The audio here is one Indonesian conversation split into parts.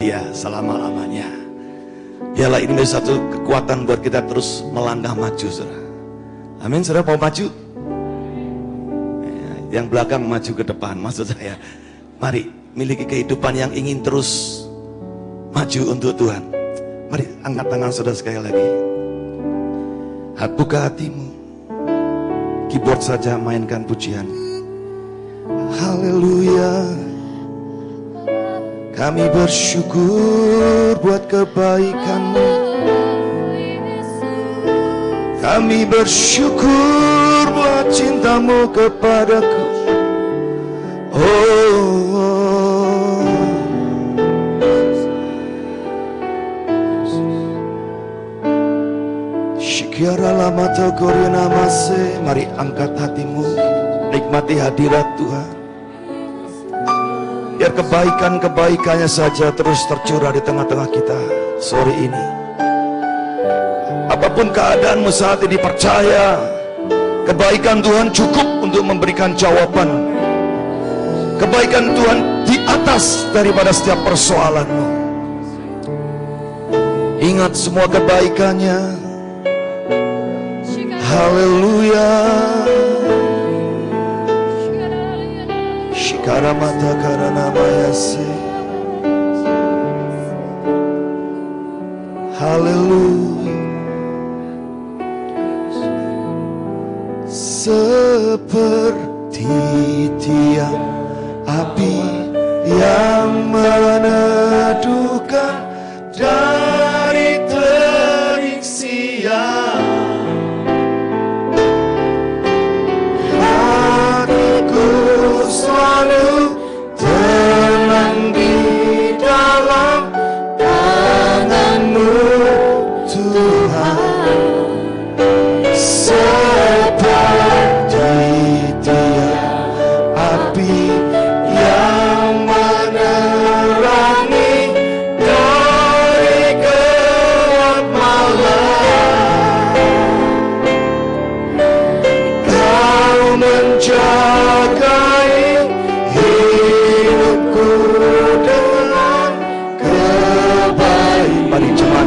Ya, selama-lamanya. Biarlah ini menjadi satu kekuatan buat kita terus melangkah maju, saudara. Amin, saudara mau maju? Yang belakang maju ke depan, maksud saya. Mari, miliki kehidupan yang ingin terus maju untuk Tuhan. Mari, angkat tangan saudara sekali lagi. Buka hatimu. Keyboard saja, mainkan pujian. Haleluya. Kami bersyukur buat kebaikan-Mu. Kami bersyukur buat cinta-Mu kepadaku. Syikiara lama togorina mase. Mari angkat hatimu, nikmati hadirat Tuhan. Biar kebaikan-kebaikannya saja terus tercurah di tengah-tengah kita sore ini. Apapun keadaanmu saat ini, percaya kebaikan Tuhan cukup untuk memberikan jawaban. Kebaikan Tuhan di atas daripada setiap persoalanmu. Ingat semua kebaikannya. Haleluya. Karamata karana mayase. Haleluya. Seperti tiang api yang meneduhkan dari terik siang. Selalu tenang di dalam tangan-Mu Tuhan. Seperti tiang api yang menerangi dari gelap malam. Kau menjaga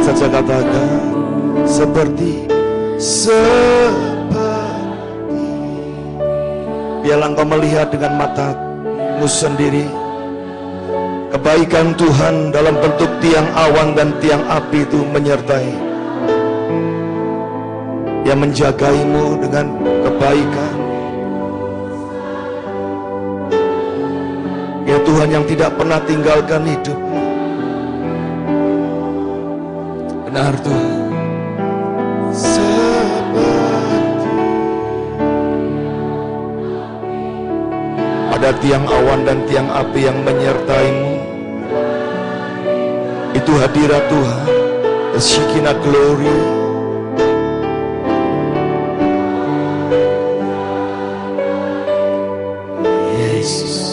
saja katakan seperti biarlah engkau melihat dengan matamu sendiri kebaikan Tuhan dalam bentuk tiang awan dan tiang api itu menyertai. Dia menjagaimu dengan kebaikan. Ya Tuhan yang tidak pernah tinggalkan hidupmu. Benar Tuhan. Seperti ada tiang awan dan tiang api yang menyertaimu. Itu hadirat Tuhan, the Shekinah glory. Yesus.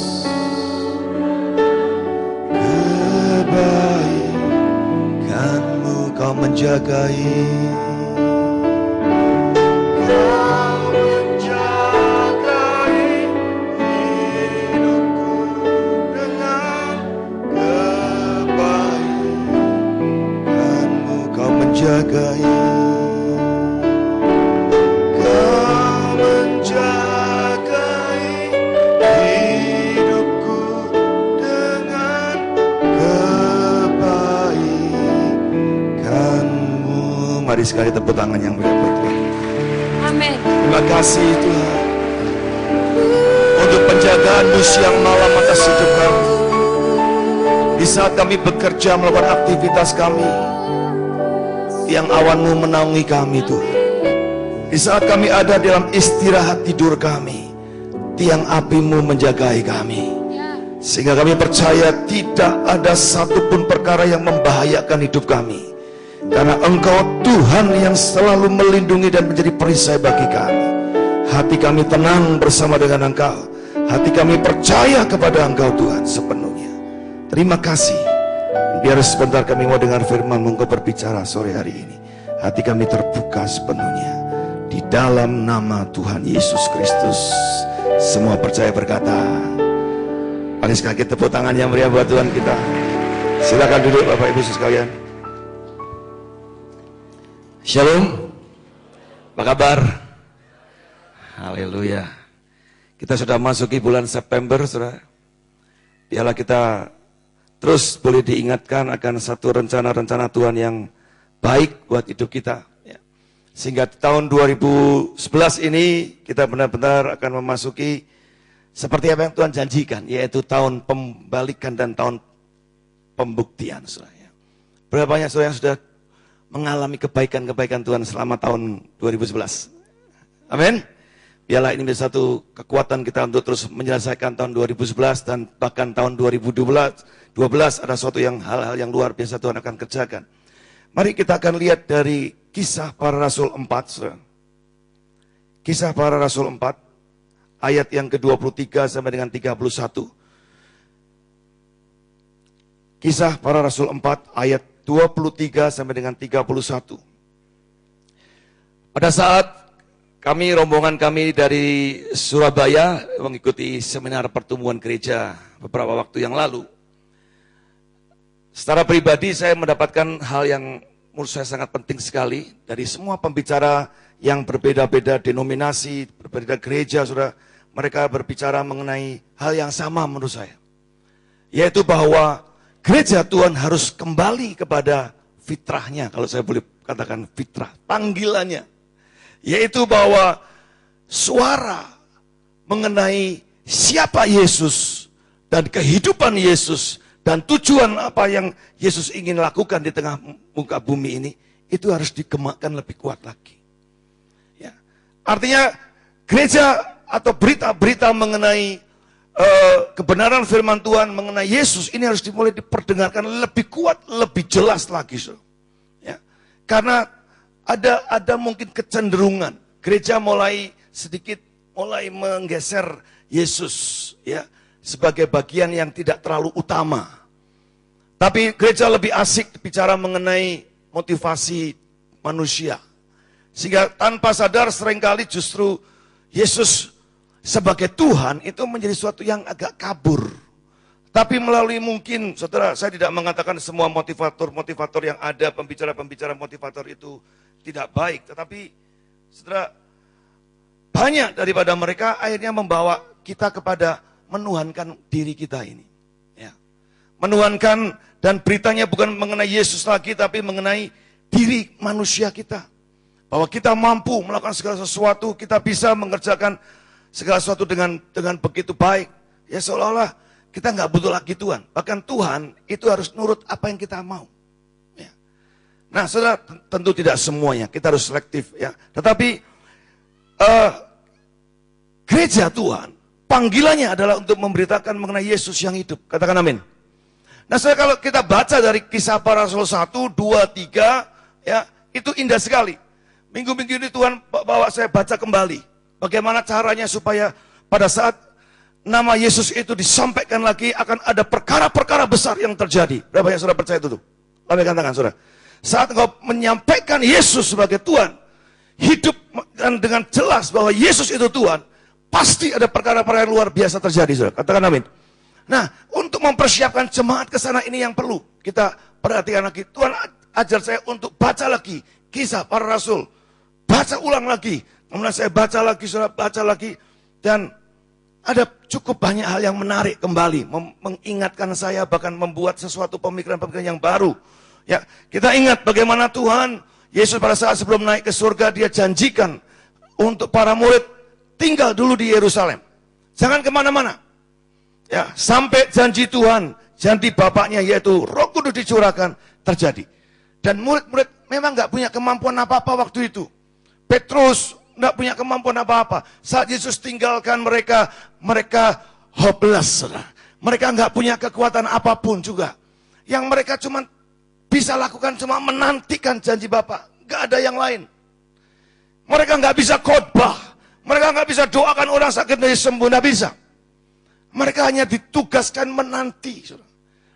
Menjagai, Kau menjagai hidupku dengan kebaikan-Mu. Kau menjagai, Kau menjagai hidupku dengan kebaikan-Mu. Mari sekali tepuk tangan yang meriah buat Tuhan. Amin. Terima kasih Tuhan untuk penjagaan-Mu siang malam atas hidup kami. Di saat kami bekerja melakukan aktivitas kami, tiang awan-Mu menaungi kami Tuhan. Di saat kami ada dalam istirahat tidur kami, tiang api-Mu menjagai kami. Sehingga kami percaya tidak ada satupun perkara yang membahayakan hidup kami. Karena Engkau Tuhan yang selalu melindungi dan menjadi perisai bagi kami. Hati kami tenang bersama dengan Engkau. Hati kami percaya kepada Engkau Tuhan sepenuhnya. Terima kasih. Biar sebentar kami mau dengar firman-Mu, Engkau berbicara sore hari ini. Hati kami terbuka sepenuhnya. Di dalam nama Tuhan Yesus Kristus. Semua percaya berkata. Mari sekali tepuk tangan yang meriah buat Tuhan kita. Silakan duduk Bapak Ibu sekalian. Shalom. Apa kabar? Haleluya. Kita sudah masuki bulan September, Saudara. Biarlah kita terus boleh diingatkan akan satu rencana-rencana Tuhan yang baik buat hidup kita. Sehingga tahun 2011 ini kita benar-benar akan memasuki seperti apa yang Tuhan janjikan, yaitu tahun pembalikan dan tahun pembuktian. Saudara. Berapa banyak saudara yang sudah mengalami kebaikan-kebaikan Tuhan selama tahun 2011. Amin. Biarlah ini menjadi satu kekuatan kita untuk terus menyelesaikan tahun 2011 dan bahkan tahun 2012 ada suatu hal-hal yang luar biasa Tuhan akan kerjakan. Mari kita akan lihat dari Kisah Para Rasul 4. Saudara. Kisah Para Rasul 4 ayat yang ke-23 sampai dengan 31. Kisah Para Rasul 4 ayat 23 sampai dengan 31. Pada saat rombongan kami dari Surabaya mengikuti seminar pertumbuhan gereja beberapa waktu yang lalu. Secara pribadi saya mendapatkan hal yang menurut saya sangat penting sekali dari semua pembicara yang berbeda-beda denominasi, berbeda gereja, saudara. Mereka berbicara mengenai hal yang sama menurut saya. Yaitu bahwa gereja Tuhan harus kembali kepada fitrahnya, kalau saya boleh katakan fitrah, panggilannya. Yaitu bahwa suara mengenai siapa Yesus dan kehidupan Yesus dan tujuan apa yang Yesus ingin lakukan di tengah muka bumi ini, itu harus dikemakkan lebih kuat lagi. Ya. Artinya gereja atau berita-berita mengenai kebenaran firman Tuhan mengenai Yesus ini harus dimulai diperdengarkan lebih kuat, lebih jelas lagi. Ya. Karena ada mungkin kecenderungan gereja mulai menggeser Yesus ya sebagai bagian yang tidak terlalu utama. Tapi gereja lebih asik bicara mengenai motivasi manusia. Sehingga tanpa sadar seringkali justru Yesus sebagai Tuhan itu menjadi sesuatu yang agak kabur. Tapi melalui mungkin, saudara, saya tidak mengatakan semua motivator yang ada, pembicara-pembicara motivator itu tidak baik. Tetapi, saudara, banyak daripada mereka akhirnya membawa kita kepada menuhankan diri kita ini. Ya. Menuhankan dan beritanya bukan mengenai Yesus lagi, tapi mengenai diri manusia kita. Bahwa kita mampu melakukan segala sesuatu, kita bisa mengerjakan segala sesuatu dengan begitu baik. Ya seolah-olah kita nggak butuh lagi Tuhan. Bahkan Tuhan itu harus nurut apa yang kita mau. Ya. Nah saudara, tentu tidak semuanya, kita harus selektif. Ya. Tetapi gereja Tuhan, panggilannya adalah untuk memberitakan mengenai Yesus yang hidup. Katakan amin. Nah saudara, kalau kita baca dari Kisah Para Rasul 1, 2, 3, ya, itu indah sekali. Minggu-minggu ini Tuhan bawa saya baca kembali. Bagaimana caranya supaya pada saat nama Yesus itu disampaikan lagi akan ada perkara-perkara besar yang terjadi. Berapa yang saudara percaya itu tuh? Lambaikan tangan saudara. Saat engkau menyampaikan Yesus sebagai Tuhan, hidup dan dengan jelas bahwa Yesus itu Tuhan, pasti ada perkara-perkara luar biasa terjadi saudara. Katakan amin. Nah, untuk mempersiapkan jemaat ke sana ini yang perlu kita perhatikan lagi. Tuhan ajar saya untuk baca lagi Kisah Para Rasul. Baca ulang lagi. Kemudian saya baca lagi, saudara, baca lagi. Dan ada cukup banyak hal yang menarik kembali. Mengingatkan saya, bahkan membuat sesuatu pemikiran-pemikiran yang baru. Ya, kita ingat bagaimana Tuhan, Yesus pada saat sebelum naik ke surga, dia janjikan untuk para murid tinggal dulu di Yerusalem. Jangan kemana-mana. Ya, sampai janji Tuhan, janji Bapaknya yaitu Roh Kudus dicurahkan, terjadi. Dan murid-murid memang nggak punya kemampuan apa-apa waktu itu. Petrus tidak punya kemampuan apa-apa. Saat Yesus tinggalkan mereka hopeless. Mereka nggak punya kekuatan apapun juga. Yang mereka cuma bisa lakukan cuma menantikan janji Bapa. Nggak ada yang lain. Mereka nggak bisa khotbah. Mereka nggak bisa doakan orang sakit dari sembuh. Nggak bisa. Mereka hanya ditugaskan menanti.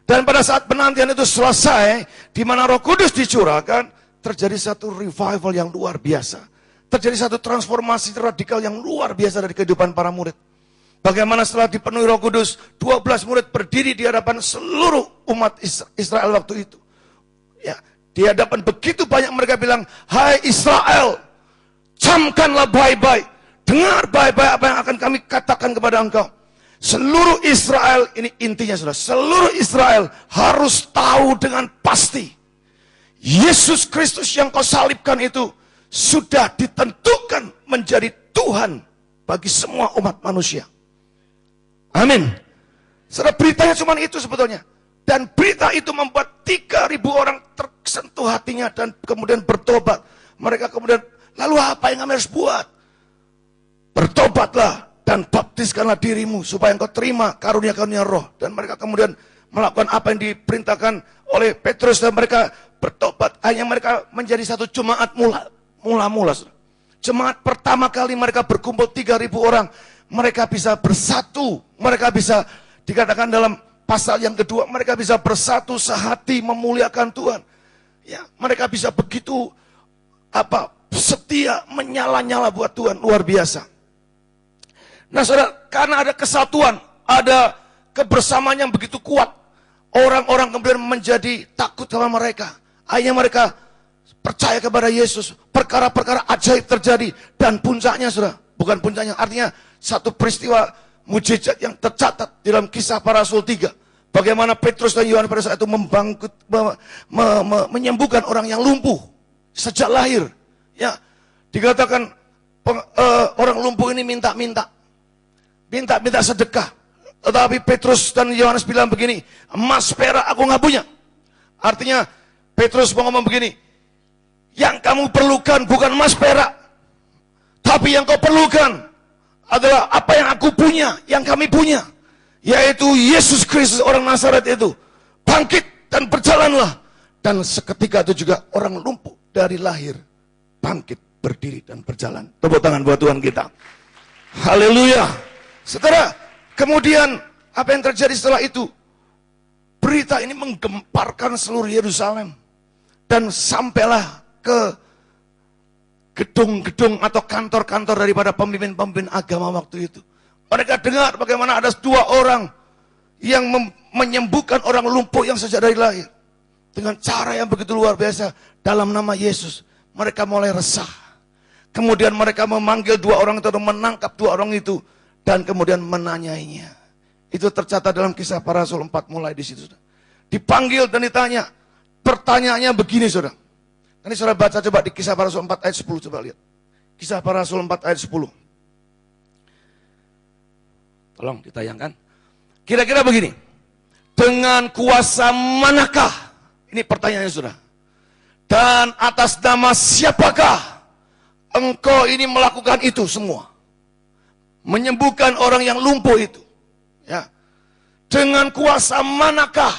Dan pada saat penantian itu selesai, di mana Roh Kudus dicurahkan, terjadi satu revival yang luar biasa. Terjadi satu transformasi radikal yang luar biasa dari kehidupan para murid. Bagaimana setelah dipenuhi Roh Kudus, 12 murid berdiri di hadapan seluruh umat Israel waktu itu. Ya, di hadapan begitu banyak mereka bilang, "Hai Israel, camkanlah baik-baik, dengar baik-baik apa yang akan kami katakan kepada engkau." Seluruh Israel, ini intinya saudara, seluruh Israel harus tahu dengan pasti, Yesus Kristus yang kau salibkan itu sudah ditentukan menjadi Tuhan bagi semua umat manusia. Amin. Saudara, beritanya cuma itu sebetulnya. Dan berita itu membuat 3.000 orang tersentuh hatinya dan kemudian bertobat. Mereka kemudian, lalu apa yang kami harus buat? Bertobatlah dan baptiskanlah dirimu supaya engkau terima karunia-karunia Roh. Dan mereka kemudian melakukan apa yang diperintahkan oleh Petrus dan mereka bertobat. Hanya mereka menjadi satu jemaat mula-mula. Jemaat pertama kali mereka berkumpul 3.000 orang. Mereka bisa bersatu. Mereka bisa dikatakan dalam pasal yang kedua, mereka bisa bersatu sehati memuliakan Tuhan. Ya, mereka bisa begitu setia menyala-nyala buat Tuhan, luar biasa. Nah saudara, karena ada kesatuan, ada kebersamaan yang begitu kuat, orang-orang kemudian menjadi takut sama mereka. Akhirnya mereka percaya kepada Yesus, perkara-perkara ajaib terjadi, dan puncaknya saudara, bukan puncaknya, artinya satu peristiwa mujizat yang tercatat dalam Kisah Para Rasul 3. Bagaimana Petrus dan Yohanes pada saat itu menyembuhkan orang yang lumpuh sejak lahir. Ya, dikatakan orang lumpuh ini minta sedekah. Tetapi Petrus dan Yohanes bilang begini, emas perak aku nggak punya. Artinya Petrus mau ngomong begini, yang kamu perlukan bukan emas perak, tapi yang kau perlukan adalah apa yang aku punya, yang kami punya, yaitu Yesus Kristus orang Nazaret itu. Bangkit dan berjalanlah. Dan seketika itu juga orang lumpuh dari lahir bangkit, berdiri dan berjalan. Tepuk tangan buat Tuhan kita. Haleluya. Saudara, kemudian apa yang terjadi setelah itu? Berita ini menggemparkan seluruh Yerusalem dan sampailah ke gedung-gedung atau kantor-kantor daripada pemimpin-pemimpin agama waktu itu. Mereka dengar bagaimana ada 2 orang yang menyembuhkan orang lumpuh yang sejak dari lahir. Dengan cara yang begitu luar biasa dalam nama Yesus. Mereka mulai resah. Kemudian mereka memanggil 2 orang itu, menangkap 2 orang itu. Dan kemudian menanyainya. Itu tercatat dalam Kisah Para Rasul 4 mulai di situ. Dipanggil dan ditanya. Pertanyaannya begini saudara. Ini saudara baca coba di Kisah Para Rasul 4 ayat 10, coba lihat. Kisah Para Rasul 4 ayat 10. Tolong ditayangkan. Kira-kira begini. Dengan kuasa manakah? Ini pertanyaannya saudara. Dan atas nama siapakah engkau ini melakukan itu semua? Menyembuhkan orang yang lumpuh itu. Ya. Dengan kuasa manakah?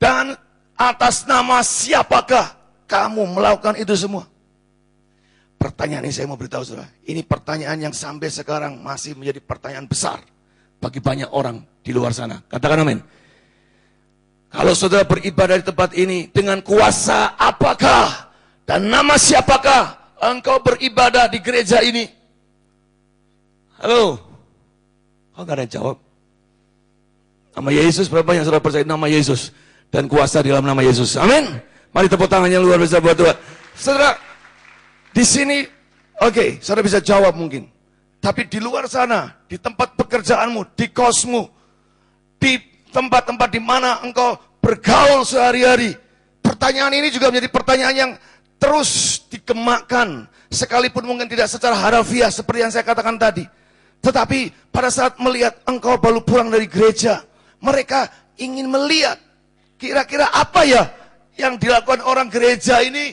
Dan atas nama siapakah kamu melakukan itu semua? Pertanyaan ini saya mau beritahu saudara. Ini pertanyaan yang sampai sekarang masih menjadi pertanyaan besar bagi banyak orang di luar sana. Katakan amin. Kalau saudara beribadah di tempat ini, dengan kuasa apakah dan nama siapakah engkau beribadah di gereja ini? Halo? Kok gak ada yang jawab? Nama Yesus, berapa yang saudara percaya nama Yesus? Dan kuasa di dalam nama Yesus. Amin. Mari tepuk tangannya luar biasa buat Tuhan. Saudara, di sini, oke, saudara bisa jawab mungkin. Tapi di luar sana, di tempat pekerjaanmu, di kosmu, di tempat-tempat di mana engkau bergaul sehari-hari, pertanyaan ini juga menjadi pertanyaan yang terus digemakkan. Sekalipun mungkin tidak secara harafiah seperti yang saya katakan tadi. Tetapi pada saat melihat engkau baru pulang dari gereja, mereka ingin melihat kira-kira apa ya yang dilakukan orang gereja ini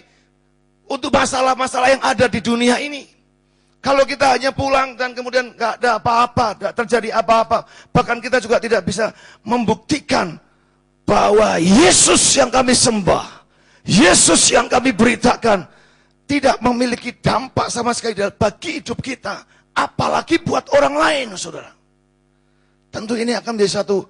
untuk masalah-masalah yang ada di dunia ini. Kalau kita hanya pulang dan kemudian gak ada apa-apa, gak terjadi apa-apa, bahkan kita juga tidak bisa membuktikan bahwa Yesus yang kami sembah, Yesus yang kami beritakan, tidak memiliki dampak sama sekali bagi hidup kita, apalagi buat orang lain, saudara. Tentu ini akan menjadi satu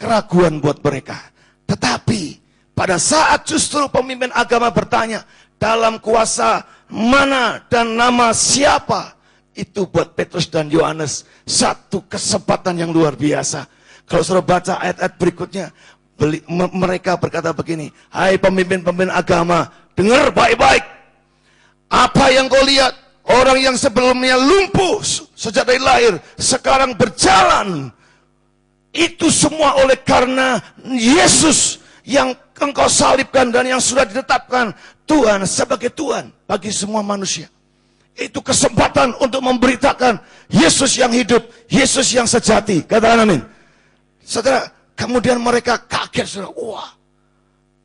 keraguan buat mereka. Tetapi pada saat justru pemimpin agama bertanya, dalam kuasa mana dan nama siapa Itu buat Petrus dan Yohanes satu kesempatan yang luar biasa. Kalau saudara baca ayat-ayat berikutnya, mereka berkata begini, hai pemimpin-pemimpin agama, dengar baik-baik. Apa yang kau lihat? Orang yang sebelumnya lumpuh sejak dari lahir, sekarang berjalan. Itu semua oleh karena Yesus yang engkau salibkan dan yang sudah ditetapkan Tuhan sebagai Tuhan bagi semua manusia. Itu kesempatan untuk memberitakan Yesus yang hidup, Yesus yang sejati. Katakan amin. Saudara, kemudian mereka kaget, saudara. Wah.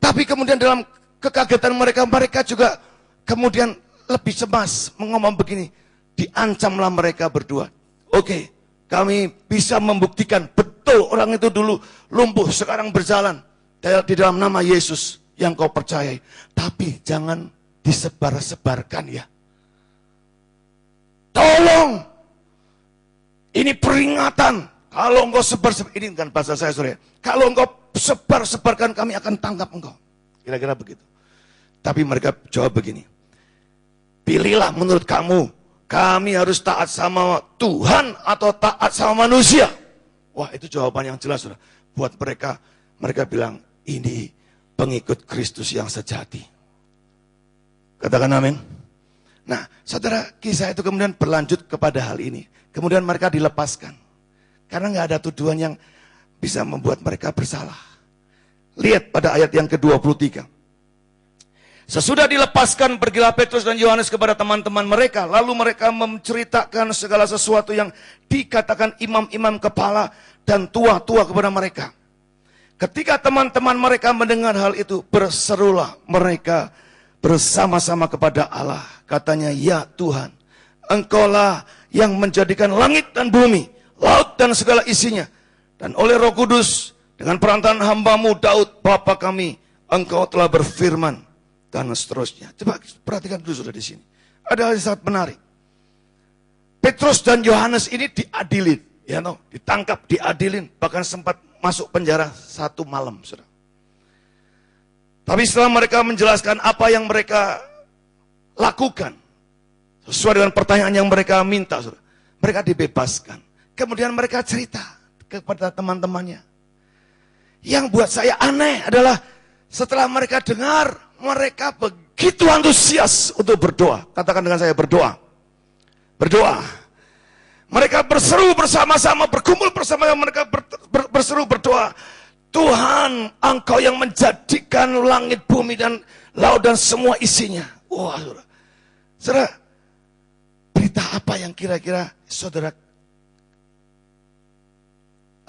Tapi kemudian dalam kekagetan mereka, mereka juga kemudian lebih cemas mengomong begini. Diancamlah mereka berdua. Oke, kami bisa membuktikan betul orang itu dulu lumpuh, sekarang berjalan di dalam nama Yesus yang kau percayai. Tapi jangan disebar-sebarkan ya. Tolong, ini peringatan. Kalau engkau sebar-sebar, ini kan bahasa saya sore. Kalau engkau sebar-sebarkan, kami akan tangkap engkau. Kira-kira begitu. Tapi mereka jawab begini. Pilihlah menurut kamu, kami harus taat sama Tuhan atau taat sama manusia. Wah, itu jawaban yang jelas sudah. Buat mereka, mereka bilang, ini pengikut Kristus yang sejati. Katakan amin. Nah, saudara, kisah itu kemudian berlanjut kepada hal ini. Kemudian mereka dilepaskan. Karena nggak ada tuduhan yang bisa membuat mereka bersalah. Lihat pada ayat yang ke-23. Sesudah dilepaskan, pergilah Petrus dan Yohanes kepada teman-teman mereka. Lalu mereka menceritakan segala sesuatu yang dikatakan imam-imam kepala dan tua-tua kepada mereka. Ketika teman-teman mereka mendengar hal itu, berserulah mereka bersama-sama kepada Allah. Katanya, ya Tuhan, Engkaulah yang menjadikan langit dan bumi, laut dan segala isinya. Dan oleh Roh Kudus, dengan perantaraan hamba-Mu Daud, Bapa kami, Engkau telah berfirman. Dan seterusnya. Coba perhatikan dulu sudah di sini. Ada hal yang sangat menarik. Petrus dan Yohanes ini diadilin. Ya, ditangkap, diadilin. Bahkan sempat masuk penjara 1 malam. Saudara. Tapi setelah mereka menjelaskan apa yang mereka lakukan, sesuai dengan pertanyaan yang mereka minta, saudara, mereka dibebaskan. Kemudian mereka cerita kepada teman-temannya. Yang buat saya aneh adalah setelah mereka dengar, mereka begitu antusias untuk berdoa. Katakan dengan saya, berdoa. Berdoa. Mereka berseru bersama-sama, berkumpul bersama, mereka berseru berdoa. Tuhan, Engkau yang menjadikan langit, bumi, dan laut, dan semua isinya. Wah, saudara. Saudara, berita apa yang kira-kira saudara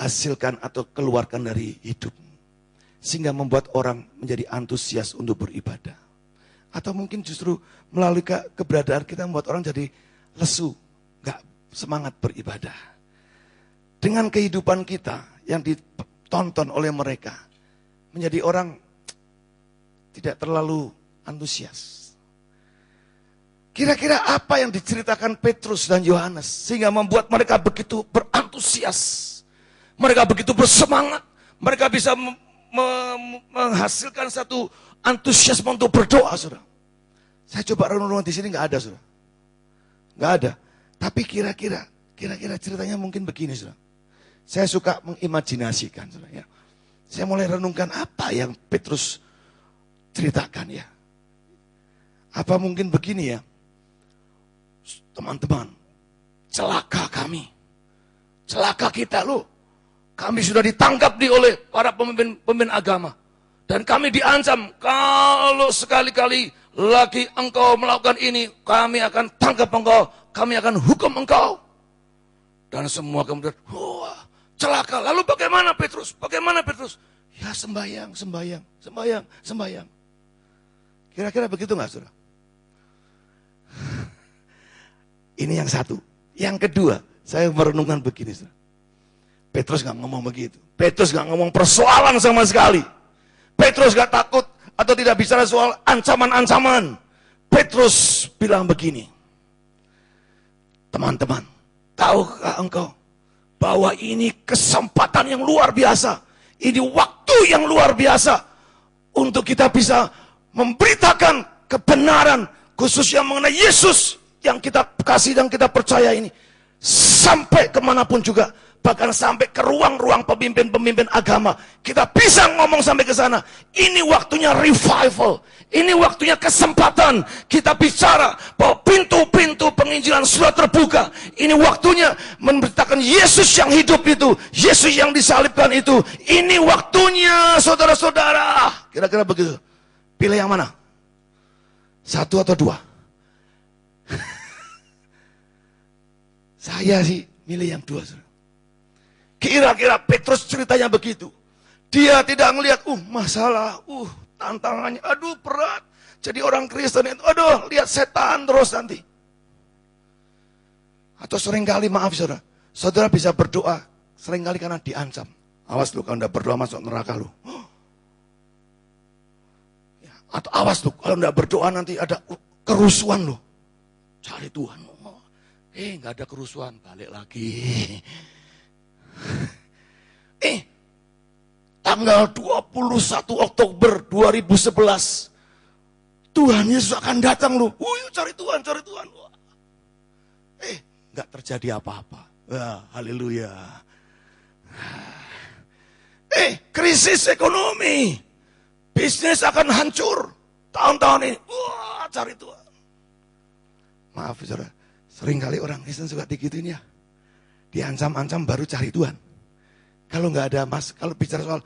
hasilkan atau keluarkan dari hidupmu? Sehingga membuat orang menjadi antusias untuk beribadah. Atau mungkin justru melalui keberadaan kita membuat orang jadi lesu, gak semangat beribadah. Dengan kehidupan kita yang ditonton oleh mereka, menjadi orang tidak terlalu antusias. Kira-kira apa yang diceritakan Petrus dan Yohanes sehingga membuat mereka begitu berantusias. Mereka begitu bersemangat. Mereka bisa menghasilkan satu antusiasme untuk berdoa, saudara. Saya coba renung-renung di sini, nggak ada, saudara. Nggak ada. Tapi kira-kira ceritanya mungkin begini, saudara. Saya suka mengimajinasikan, saudara. Ya. Saya mulai renungkan apa yang Petrus ceritakan ya. Apa mungkin begini ya, teman-teman, celaka kami, celaka kita loh. Kami sudah ditangkap oleh para pemimpin agama. Dan kami diancam, kalau sekali-kali lagi engkau melakukan ini, kami akan tangkap engkau, kami akan hukum engkau. Dan semua kemudian, wah, celaka. Lalu bagaimana Petrus? Bagaimana Petrus? Ya sembahyang. Kira-kira begitu nggak, saudara? Ini yang satu. Yang kedua, saya merenungkan begini, saudara. Petrus gak ngomong begitu. Petrus gak ngomong persoalan sama sekali. Petrus gak takut atau tidak bicara soal ancaman-ancaman. Petrus bilang begini. Teman-teman, tahukah engkau bahwa ini kesempatan yang luar biasa. Ini waktu yang luar biasa untuk kita bisa memberitakan kebenaran khususnya mengenai Yesus yang kita kasih dan kita percaya ini sampai kemanapun juga, bahkan sampai ke ruang-ruang pemimpin-pemimpin agama, kita bisa ngomong sampai ke sana. Ini waktunya revival, ini waktunya kesempatan kita bicara bahwa pintu-pintu penginjilan sudah terbuka. Ini waktunya memberitakan Yesus yang hidup itu, Yesus yang disalibkan itu. Ini waktunya, saudara-saudara. Kira-kira begitu. Pilih yang mana? Satu atau dua? Saya sih milih yang dua. Kira-kira Petrus ceritanya begitu. Dia tidak melihat, masalah, tantangannya, aduh berat. Jadi orang Kristen itu, aduh lihat setan terus nanti. Atau seringkali, maaf saudara, saudara bisa berdoa, seringkali karena diancam. Awas lu, kalau tidak berdoa masuk neraka lu. Atau awas lu, kalau tidak berdoa nanti ada kerusuhan lu. Cari Tuhan. Nggak ada kerusuhan, balik lagi. Tanggal 21 Oktober 2011, Tuhan Yesus akan datang lu. Cari Tuhan, cari Tuhan. Nggak terjadi apa-apa. Haleluya. Krisis ekonomi, bisnis akan hancur tahun-tahun ini. Cari Tuhan. Maaf saudara, seringkali orang Kristen suka digituin ya. Diancam-ancam baru cari Tuhan. Kalau nggak ada kalau bicara soal,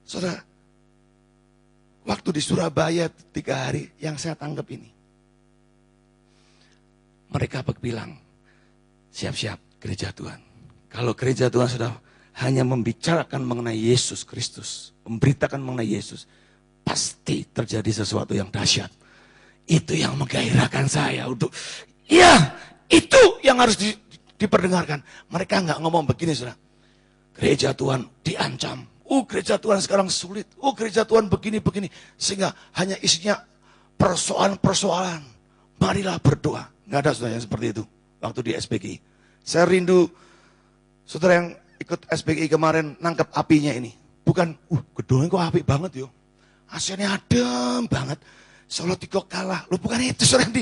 saudara, waktu di Surabaya 3 hari yang saya tangkap ini, mereka bilang, siap-siap gereja Tuhan. Kalau gereja Tuhan sudah hanya membicarakan mengenai Yesus Kristus, memberitakan mengenai Yesus, pasti terjadi sesuatu yang dahsyat. Itu yang menggairahkan saya untuk, itu yang harus diperdengarkan. Mereka nggak ngomong begini, saudara. Gereja Tuhan diancam. Gereja Tuhan sekarang sulit. Gereja Tuhan begini-begini. Sehingga hanya isinya persoalan-persoalan. Marilah berdoa. Nggak ada saudara yang seperti itu. Waktu di SPGI. Saya rindu saudara yang ikut SPGI kemarin nangkep apinya ini. Bukan, gedungnya kok api banget yo. AC-nya adem banget. Solo 3 kalah. Bukan itu saudara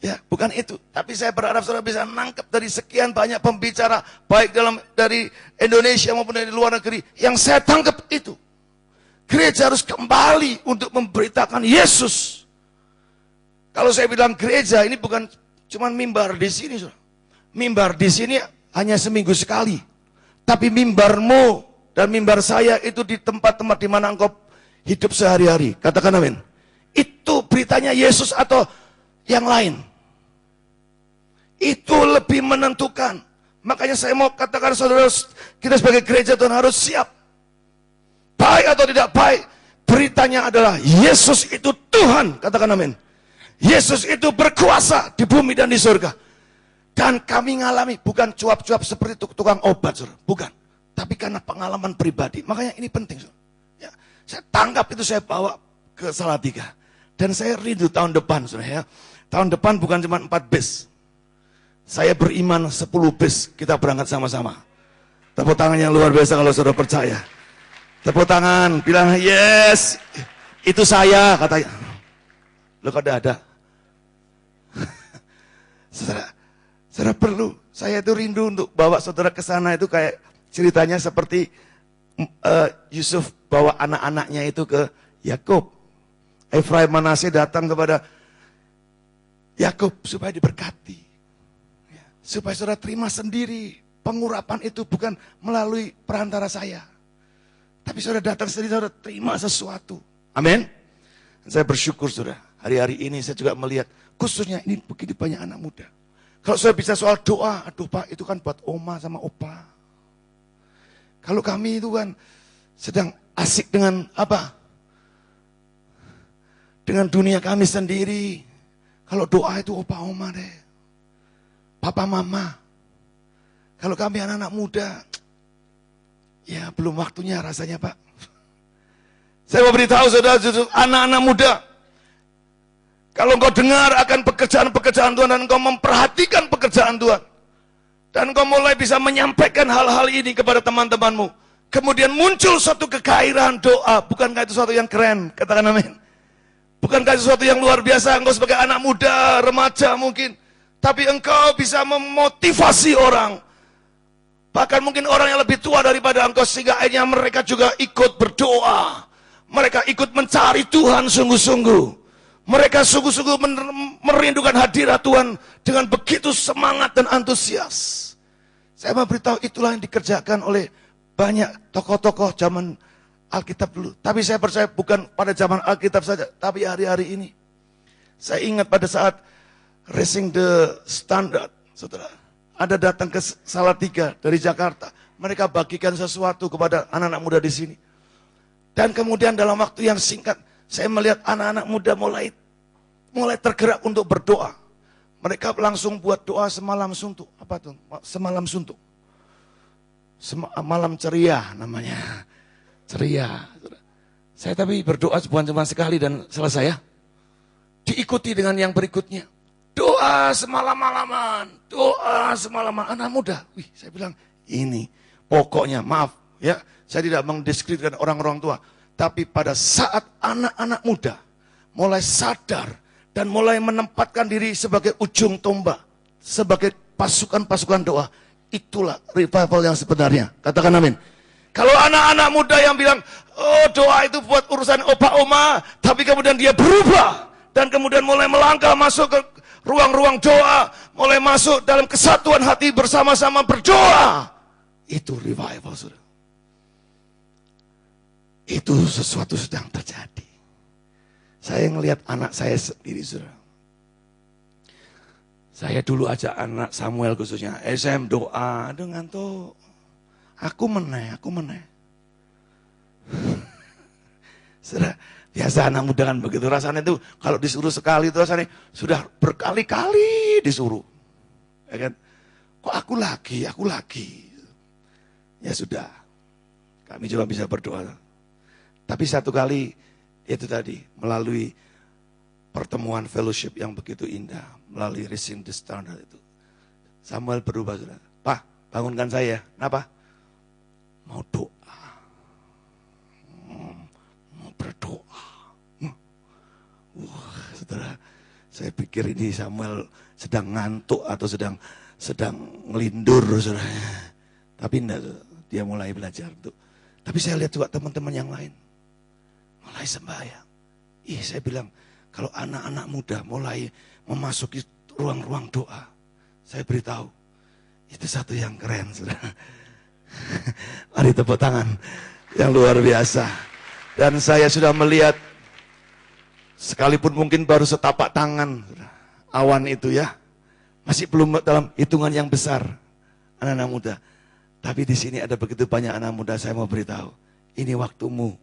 Ya, bukan itu. Tapi saya berharap saudara bisa nangkep dari sekian banyak pembicara, baik dari Indonesia maupun dari luar negeri. Yang saya tangkap itu, gereja harus kembali untuk memberitakan Yesus. Kalau saya bilang gereja, ini bukan cuma mimbar di sini, saudara. Mimbar di sini hanya seminggu sekali. Tapi mimbarmu dan mimbar saya itu di tempat-tempat di mana engkau hidup sehari-hari. Katakan amin. Itu beritanya Yesus atau yang lain. Itu lebih menentukan. Makanya saya mau katakan saudara, kita sebagai gereja Tuhan harus siap. Baik atau tidak baik, beritanya adalah Yesus itu Tuhan. Katakan amin. Yesus itu berkuasa di bumi dan di surga. Dan kami ngalami bukan cuap-cuap seperti tukang obat, saudara. Bukan. Tapi karena pengalaman pribadi. Makanya ini penting, saudara. Ya, saya tangkap itu, saya bawa ke Salatiga. Dan saya rindu tahun depan, saudara ya. Tahun depan bukan cuma 4 bis. Saya beriman 10 bis, kita berangkat sama-sama. Tepuk tangan yang luar biasa kalau saudara percaya. Tepuk tangan, bilang yes, itu saya, katanya. Lo kok ada? Saudara perlu, saya itu rindu untuk bawa saudara ke sana itu kayak ceritanya seperti Yusuf bawa anak-anaknya itu ke Yakub. Efraim Manasye datang kepada Yakub supaya diberkati. Supaya saudara terima sendiri. Pengurapan itu bukan melalui perantara saya. Tapi saudara datang sendiri, saudara terima sesuatu. Amin. Saya bersyukur saudara. Hari-hari ini saya juga melihat, khususnya ini begitu banyak anak muda. Kalau saya bisa soal doa, aduh Pak, itu kan buat oma sama opa. Kalau kami itu kan sedang asik dengan apa? Dengan dunia kami sendiri. Kalau doa itu opa oma deh. Papa mama. Kalau kami anak-anak muda, ya belum waktunya rasanya Pak. Saya mau beritahu saudara, anak-anak muda, kalau engkau dengar akan pekerjaan-pekerjaan Tuhan dan engkau memperhatikan pekerjaan Tuhan, dan engkau mulai bisa menyampaikan hal-hal ini kepada teman-temanmu, kemudian muncul suatu kegairahan doa, bukankah itu suatu yang keren? Katakan amin. Bukankah sesuatu yang luar biasa engkau sebagai anak muda, remaja mungkin, tapi engkau bisa memotivasi orang. Bahkan mungkin orang yang lebih tua daripada engkau, sehingga akhirnya mereka juga ikut berdoa. Mereka ikut mencari Tuhan sungguh-sungguh. Mereka sungguh-sungguh merindukan hadirat Tuhan dengan begitu semangat dan antusias. Saya mau beritahu itulah yang dikerjakan oleh banyak tokoh-tokoh zaman Alkitab dulu. Tapi saya percaya bukan pada zaman Alkitab saja, tapi hari-hari ini. Saya ingat pada saat Raising the Standard, saudara, ada datang ke Salatiga dari Jakarta. Mereka bagikan sesuatu kepada anak-anak muda di sini. Dan kemudian dalam waktu yang singkat, saya melihat anak-anak muda mulai tergerak untuk berdoa. Mereka langsung buat doa semalam suntuk. Apa tuh? Semalam suntuk. Malam ceria namanya. Ceria. Saya tapi berdoa bukan cuma sekali dan selesai ya. Diikuti dengan yang berikutnya. Doa semalam-malaman. Doa semalaman. Anak muda. Wih, saya bilang ini pokoknya maaf ya. Saya tidak mendeskripsikan orang-orang tua. Tapi pada saat anak-anak muda mulai sadar dan mulai menempatkan diri sebagai ujung tombak, sebagai pasukan-pasukan doa, itulah revival yang sebenarnya. Katakan amin. Kalau anak-anak muda yang bilang, oh doa itu buat urusan opa oma, tapi kemudian dia berubah, dan kemudian mulai melangkah masuk ke ruang-ruang doa, mulai masuk dalam kesatuan hati bersama-sama berdoa, itu revival, saudara. Itu sesuatu sedang terjadi. Saya ngelihat anak saya sendiri, saudara. Saya dulu ajak anak Samuel khususnya, SM doa, aduh ngantuk. Aku meneh. Saudara, biasa anak muda kan begitu rasanya itu, kalau disuruh sekali itu rasanya sudah berkali-kali disuruh. Ya kan? Kok aku lagi. Ya sudah, kami cuma bisa berdoa. Tapi satu kali, itu tadi, melalui pertemuan fellowship yang begitu indah, melalui Raising the Standard itu, Samuel berubah, saudara. Pak, bangunkan saya. Kenapa? Mau doa. Mau berdoa. Wah, saudara, saya pikir ini Samuel sedang ngantuk atau sedang ngelindur, saudara. Tapi enggak, dia mulai belajar tuh. Tapi saya lihat juga teman-teman yang lain mulai sembahyang. Saya bilang, kalau anak-anak muda mulai memasuki ruang-ruang doa, saya beritahu, itu satu yang keren, saudara. Mari tepuk tangan yang luar biasa. Dan saya sudah melihat, sekalipun mungkin baru setapak tangan, saudara, awan itu ya, masih belum dalam hitungan yang besar, anak-anak muda. Tapi di sini ada begitu banyak anak muda, saya mau beritahu, ini waktumu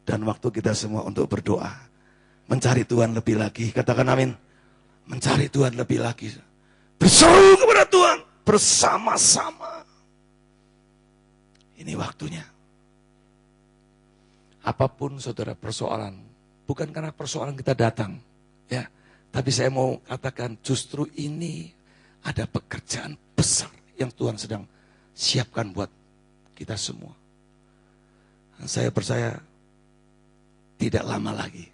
dan waktu kita semua untuk berdoa. Mencari Tuhan lebih lagi. Katakan amin. Mencari Tuhan lebih lagi. Berseru kepada Tuhan bersama-sama. Ini waktunya. Apapun saudara persoalan, bukan karena persoalan kita datang, ya. Tapi saya mau katakan justru ini ada pekerjaan besar yang Tuhan sedang siapkan buat kita semua. Dan saya percaya tidak lama lagi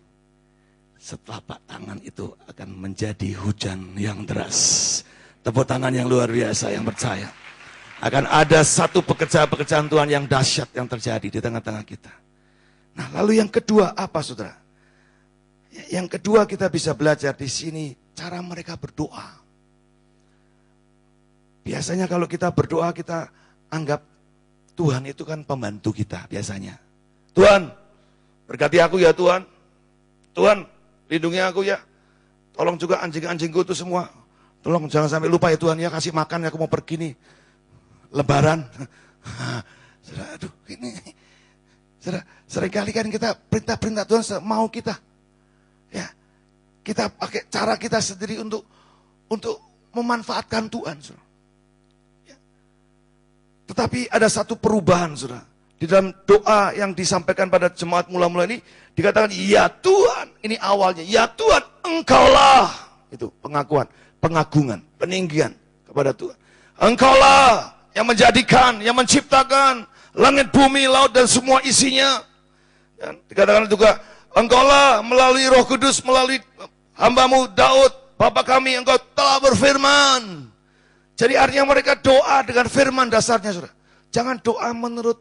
setelapak tangan itu akan menjadi hujan yang deras. Tepuk tangan yang luar biasa yang percaya. Akan ada satu pekerjaan-pekerjaan Tuhan yang dahsyat yang terjadi di tengah-tengah kita. Nah, lalu yang kedua apa, saudara? Yang kedua kita bisa belajar di sini cara mereka berdoa. Biasanya kalau kita berdoa kita anggap Tuhan itu kan pembantu kita biasanya. Tuhan, berkati aku ya Tuhan. Tuhan, lindungi aku ya. Tolong juga anjing-anjingku itu semua. Tolong jangan sampai lupa ya Tuhan ya, kasih makan ya, aku mau pergi nih. Lebaran. Saudara, aduh ini. Saudara, seringkali kan kita perintah-perintah Tuhan mau kita. Ya. Kita pakai cara kita sendiri untuk memanfaatkan Tuhan, saudara. Ya. Tetapi ada satu perubahan, saudara. Di dalam doa yang disampaikan pada jemaat mula-mula ini, dikatakan, ya Tuhan, ini awalnya, ya Tuhan, Engkaulah. Itu pengakuan, pengagungan, peninggian kepada Tuhan. Engkaulah yang menjadikan, yang menciptakan langit, bumi, laut, dan semua isinya. Dan dikatakan juga, Engkaulah melalui Roh Kudus, melalui hambamu Daud, Bapa kami, engkau telah berfirman. Jadi artinya mereka doa dengan firman dasarnya, saudara. Jangan doa menurut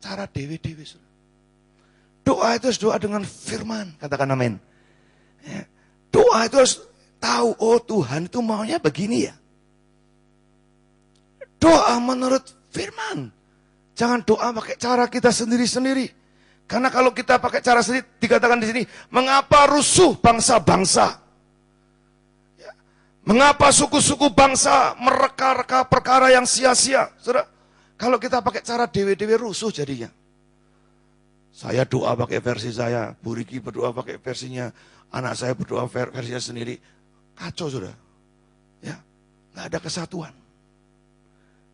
cara dewi-dewi, saudara. Doa itu harus doa dengan firman, katakan amin. Ya. Doa itu harus tahu, oh Tuhan itu maunya begini ya. Doa menurut firman. Jangan doa pakai cara kita sendiri-sendiri. Karena kalau kita pakai cara sendiri, dikatakan di sini, mengapa rusuh bangsa-bangsa? Ya. Mengapa suku-suku bangsa mereka-reka perkara yang sia-sia? Saudara, kalau kita pakai cara dewe-dewe rusuh jadinya. Saya doa pakai versi saya, Bu Riki berdoa pakai versinya, anak saya berdoa versinya sendiri. Kacau, saudara. Ya, nggak ada kesatuan.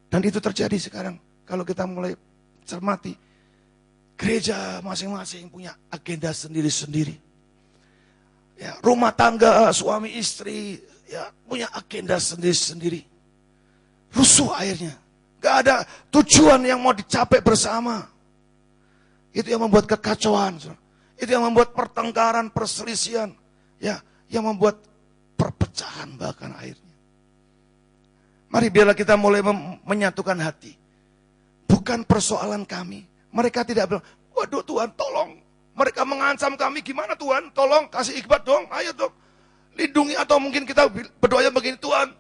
Dan itu terjadi sekarang. Kalau kita mulai cermati, gereja masing-masing punya agenda sendiri-sendiri. Ya, rumah tangga, suami istri, ya punya agenda sendiri-sendiri. Rusuh akhirnya. Gak ada tujuan yang mau dicapai bersama. Itu yang membuat kekacauan. Itu yang membuat pertengkaran, perselisihan. Ya, yang membuat perpecahan bahkan akhirnya. Mari biarlah kita mulai menyatukan hati. Bukan persoalan kami. Mereka tidak bilang, waduh Tuhan tolong. Mereka mengancam kami, gimana Tuhan? Tolong kasih ikhbat dong, ayo dong. Lindungi, atau mungkin kita berdoanya begini, Tuhan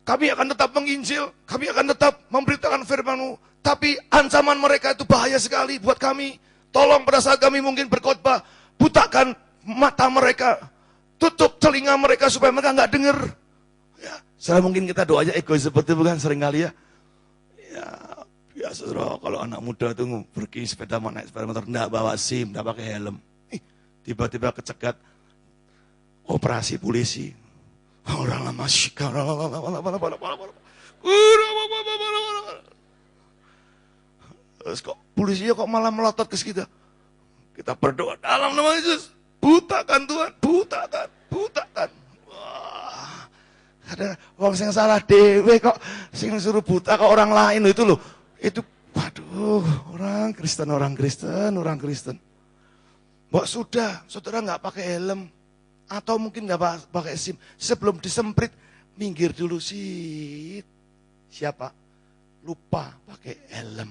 kami akan tetap menginjil, kami akan tetap memberitakan firman-Mu. Tapi ancaman mereka itu bahaya sekali buat kami. Tolong pada saat kami mungkin berkhotbah, butakan mata mereka. Tutup telinga mereka supaya mereka nggak dengar. Ya, saya mungkin kita doanya egois seperti itu kan seringkali ya. Ya, biasa kalau anak muda itu pergi sepeda naik sepeda motor, enggak bawa SIM, enggak pakai helm. Tiba-tiba kecegat operasi polisi. Orang lama syikar. Terus kok polisinya kok malah melotot ke kita. Kita berdoa dalam nama Yesus. Butakan Tuhan, butakan, butakan. Wah, ada orang yang salah dewe kok sing suruh buta ke orang lain itu loh. Itu waduh, orang Kristen. Mbak sudah, saudara nggak pakai helm atau mungkin nggak pakai SIM, sebelum disemprit minggir dulu sih. Siapa? Lupa pakai helm.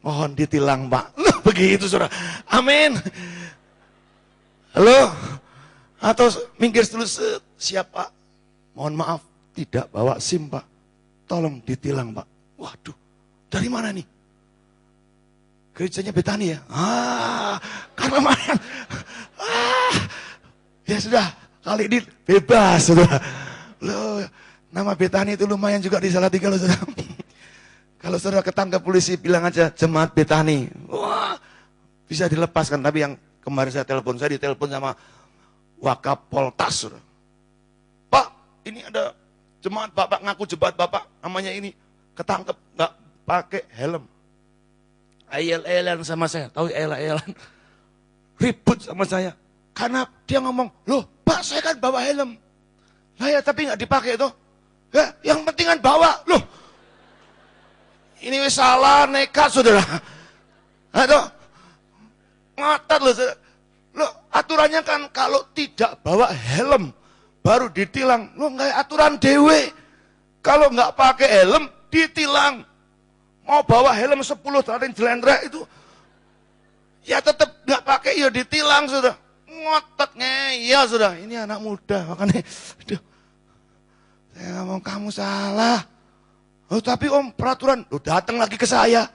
Mohon ditilang, Pak. Loh, begitu saudara. Amin. Halo? Atau minggir dulu, siapa? Mohon maaf, tidak bawa SIM, Pak. Tolong ditilang, Pak. Waduh, dari mana nih? Gerejanya Betani ya? Karena mana? Ya sudah, kali ini bebas, saudara. Loh, nama Betani itu lumayan juga di Salatiga, loh, saudara. Kalau saudara ketangkap polisi, bilang aja jemaat Betani. Wah, bisa dilepaskan. Tapi yang kemarin saya ditelepon sama Wakapoltas. Saudara. Pak, ini ada jemaat Bapak, ngaku jemaat Bapak, namanya ini. Ketangkep, nggak pakai helm. Ayel-ayelan sama saya, tahu ayel-ayelan. Ribut sama saya. Karena dia ngomong, loh Pak saya kan bawa helm. Lah ya tapi nggak dipakai tuh. Ya, yang penting kan bawa. Loh, ini salah, nekat saudara. Aduh, ngotot loh saudara. Loh, aturannya kan kalau tidak bawa helm baru ditilang. Loh, nggak aturan dewe. Kalau nggak pakai helm ditilang. Mau bawa helm 10 tahun jelendrek itu, ya tetap nggak pakai, ya ditilang saudara. Ngotot ngeyel saudara. Ini anak muda makanya. Aduh, saya ngomong kamu salah. Oh, tapi om peraturan, lu datang lagi ke saya.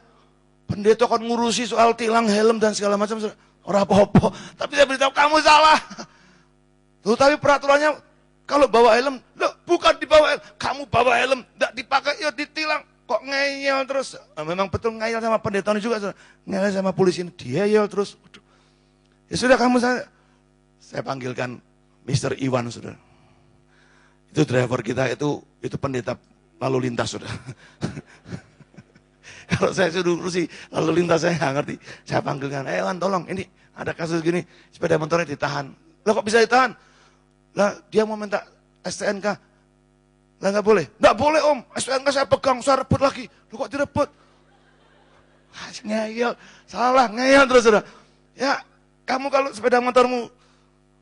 Pendeta akan ngurusi soal tilang helm dan segala macam. Orang apa-apa. Tapi saya beritahu kamu salah. Tuh, tapi peraturannya kalau bawa helm, loh, bukan dibawa helm. Kamu bawa helm, tidak dipakai, ya ditilang. Kok ngeyel terus? Memang betul ngeyel sama pendeta ini juga. Ngeyel sama polisi ini, dia yel terus. Waduh. Ya sudah kamu saya panggilkan Mr. Iwan saudara. Itu driver kita itu pendeta lalu lintas saudara. Kalau saya suruh urusi lalu lintas saya nggak ngerti. Saya panggilkan, Iwan tolong ini ada kasus gini, sepeda motornya ditahan. Lah kok bisa ditahan? Lah dia mau minta STNK. Lah nggak boleh. Nggak boleh om, STNK saya pegang, saya rebut lagi. Lu kok direbut? Ngeyel, salah ngeyel terus saudara. Ya Kamu kalau sepeda motormu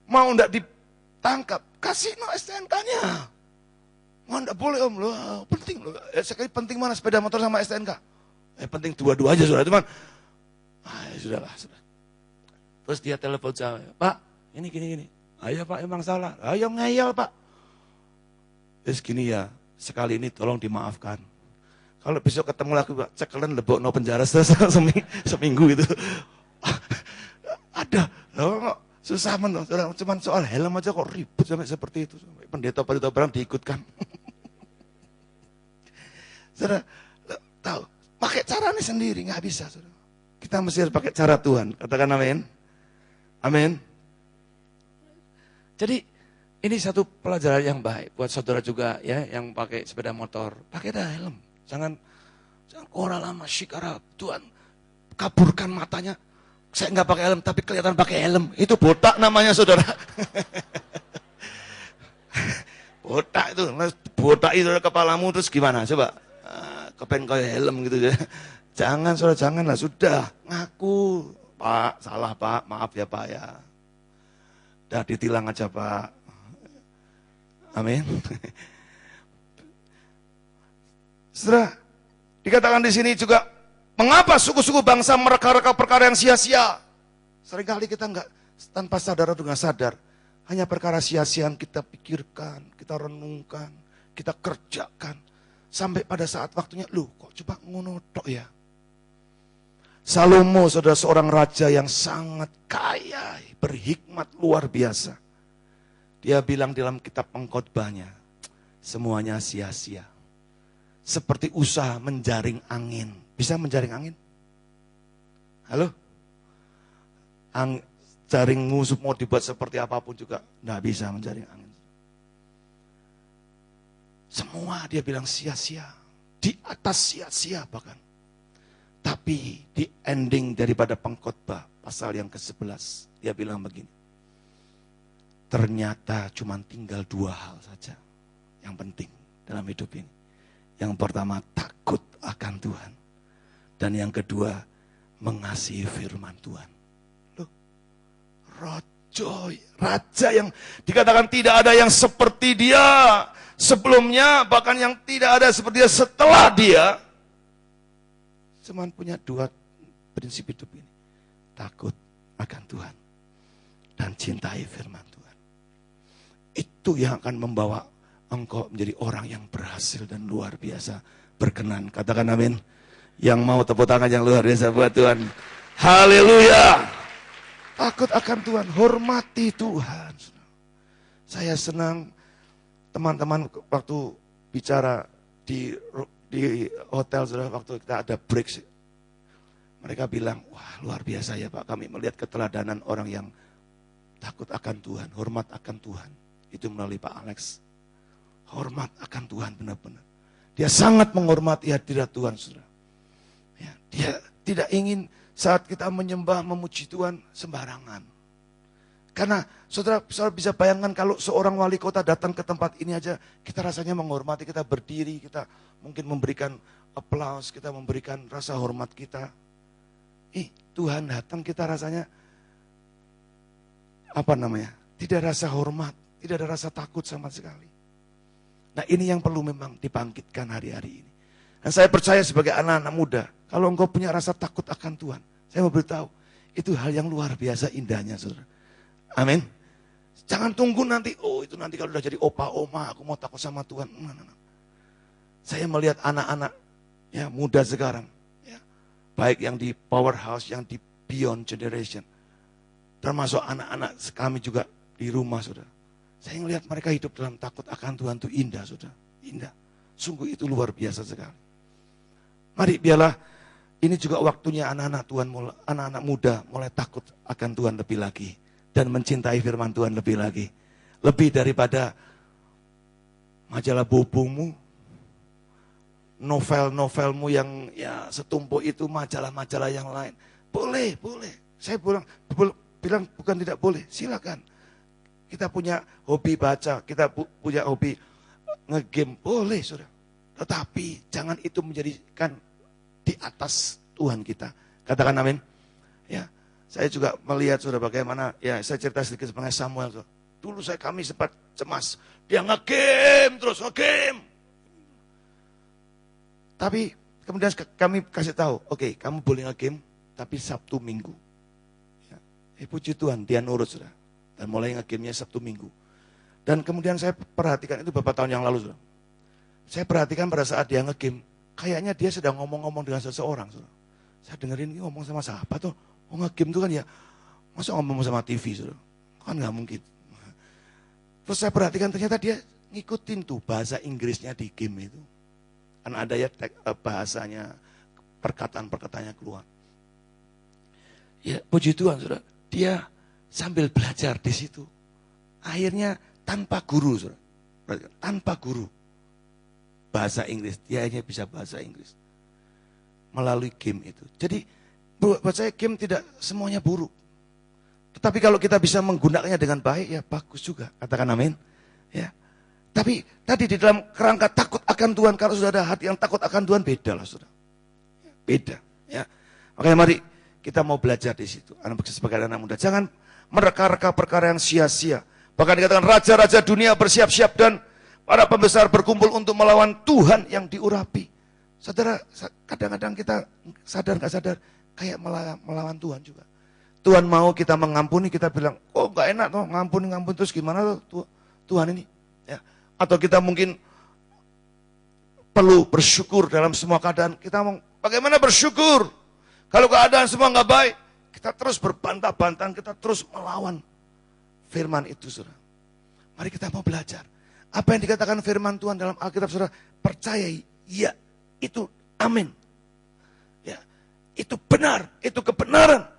mau enggak ditangkap, kasih no STNK-nya. Mau enggak boleh om, loh, penting loh. Sekali penting mana sepeda motor sama STNK? Penting dua-dua aja sudah, teman. Ya sudahlah, sudah. Terus dia telepon saya, Pak, ini gini. Ayo Pak, emang salah. Ayo ngeyel Pak. Terus gini ya, sekali ini tolong dimaafkan. Kalau besok ketemu lagi Pak, cekelan lebokno penjara seminggu itu. Ada, loh, susah men, cuman soal helm aja kok ribut sampai seperti itu. Sampai pendeta-pendeta barang diikutkan. Saudara, tahu, pakai caranya sendiri, nggak bisa. Saudara. Kita mesti harus pakai cara Tuhan. Katakan amin. Amin. Jadi ini satu pelajaran yang baik buat saudara juga ya yang pakai sepeda motor. Pakai dah helm. Jangan orang lama syikara Tuhan kaburkan matanya. Saya nggak pakai helm tapi kelihatan pakai helm. Itu botak namanya saudara. Botak itu. Botak itu kepalamu terus gimana? Coba. Kepen kayak helm gitu ya. Jangan saudara, janganlah. Sudah. Ngaku. Pak, salah Pak. Maaf ya Pak ya. Udah ditilang aja Pak. Amin. Saudara, dikatakan di sini juga, mengapa suku-suku bangsa mereka-reka perkara yang sia-sia? Seringkali kita enggak tanpa sadar atau enggak sadar, hanya perkara sia-sia yang kita pikirkan, kita renungkan, kita kerjakan. Sampai pada saat waktunya, loh kok coba ngono tok ya. Salomo saudara seorang raja yang sangat kaya, berhikmat luar biasa. Dia bilang dalam kitab pengkhotbahnya, semuanya sia-sia. Seperti usaha menjaring angin. Bisa menjaring angin? Halo? Jaringmu mau dibuat seperti apapun juga, tidak bisa menjaring angin. Semua dia bilang sia-sia. Di atas sia-sia bahkan. Tapi di ending daripada pengkhotbah, pasal yang ke-11, dia bilang begini. Ternyata cuma tinggal 2 hal saja yang penting dalam hidup ini. Yang pertama, takut akan Tuhan. Dan yang kedua, mengasihi firman Tuhan. Loh, raja yang dikatakan tidak ada yang seperti dia sebelumnya, bahkan yang tidak ada seperti dia setelah dia. Cuman punya 2 prinsip hidup ini. Takut akan Tuhan. Dan cintai firman Tuhan. Itu yang akan membawa engkau menjadi orang yang berhasil dan luar biasa berkenan. Katakan amin. Yang mau tepuk tangan yang luar biasa buat Tuhan. Haleluya. Takut akan Tuhan, hormati Tuhan. Saya senang teman-teman waktu bicara di hotel sudah waktu kita ada break. Mereka bilang, wah luar biasa ya Pak, kami melihat keteladanan orang yang takut akan Tuhan, hormat akan Tuhan. Itu melalui Pak Alex. Hormat akan Tuhan benar-benar. Dia sangat menghormati hadirat Tuhan, saudara. Ya, dia tidak ingin saat kita menyembah, memuji Tuhan sembarangan. Karena saudara bisa bayangkan kalau seorang wali kota datang ke tempat ini aja, kita rasanya menghormati, kita berdiri, kita mungkin memberikan aplaus, kita memberikan rasa hormat kita. Tuhan datang kita rasanya, tidak rasa hormat, tidak ada rasa takut sama sekali. Nah ini yang perlu memang dibangkitkan hari-hari ini. Dan saya percaya sebagai anak-anak muda, kalau engkau punya rasa takut akan Tuhan, saya mau beritahu, itu hal yang luar biasa indahnya, saudara. Amin. Jangan tunggu nanti, itu nanti kalau udah jadi opa oma, aku mau takut sama Tuhan. Nah. Saya melihat anak-anak ya muda sekarang, ya, baik yang di Powerhouse, yang di Beyond Generation, termasuk anak-anak kami juga di rumah, saudara. Saya melihat mereka hidup dalam takut akan Tuhan itu indah, saudara. Indah. Sungguh itu luar biasa sekali. Mari biarlah ini juga waktunya anak-anak Tuhan, anak-anak muda mulai takut akan Tuhan lebih lagi. Dan mencintai firman Tuhan lebih lagi. Lebih daripada majalah bobongmu, novel-novelmu yang ya setumpuk itu, majalah-majalah yang lain. Boleh. Saya bilang bukan tidak boleh, silakan. Kita punya hobi baca, kita punya hobi ngegame, boleh saudara. Tetapi jangan itu menjadikan di atas Tuhan kita. Katakan amin. Ya, Saya juga melihat saudara bagaimana, ya saya cerita sedikit mengenai Samuel. Saudara. Dulu kami sempat cemas, dia nge-game terus, nge-game. Tapi kemudian kami kasih tahu, oke, kamu boleh nge-game, tapi Sabtu Minggu. Ya, puji Tuhan, dia nurut saudara. Dan mulai nge-game-nya Sabtu Minggu. Dan kemudian saya perhatikan itu beberapa tahun yang lalu saudara. Saya perhatikan pada saat dia nge-game, kayaknya dia sedang ngomong-ngomong dengan seseorang saudara. Saya dengerin ini ngomong sama siapa tuh? Oh nge-game itu kan ya, masa ngomong sama TV saudara? Kan gak mungkin. Terus saya perhatikan ternyata dia ngikutin tuh bahasa Inggrisnya di game itu. Kan ada ya bahasanya, perkataan-perkataannya keluar. Ya puji Tuhan saudara, dia sambil belajar di situ. Akhirnya tanpa guru saudara, tanpa guru. Bahasa Inggris, dia hanya bisa bahasa Inggris. Melalui game itu. Jadi buat saya game tidak semuanya buruk. Tetapi kalau kita bisa menggunakannya dengan baik, ya bagus juga. Katakan amin. Ya. Tapi tadi di dalam kerangka takut akan Tuhan, kalau sudah ada hati yang takut akan Tuhan, beda lah saudara. Beda. Ya. Makanya mari kita mau belajar di situ. Anak sebagai anak muda, jangan mereka-reka perkara yang sia-sia. Bahkan dikatakan raja-raja dunia bersiap-siap dan para pembesar berkumpul untuk melawan Tuhan yang diurapi. Saudara, kadang-kadang kita sadar gak sadar, kayak melawan Tuhan juga. Tuhan mau kita mengampuni, kita bilang, oh gak enak tuh, ngampuni terus gimana tuh Tuhan ini. Ya. Atau kita mungkin perlu bersyukur dalam semua keadaan. Kita mau bagaimana bersyukur? Kalau keadaan semua gak baik, kita terus berbantah-bantahan, kita terus melawan firman itu, saudara. Mari kita mau belajar. Apa yang dikatakan firman Tuhan dalam Alkitab, saudara, percayai, ya, itu amin. Ya, itu benar, itu kebenaran.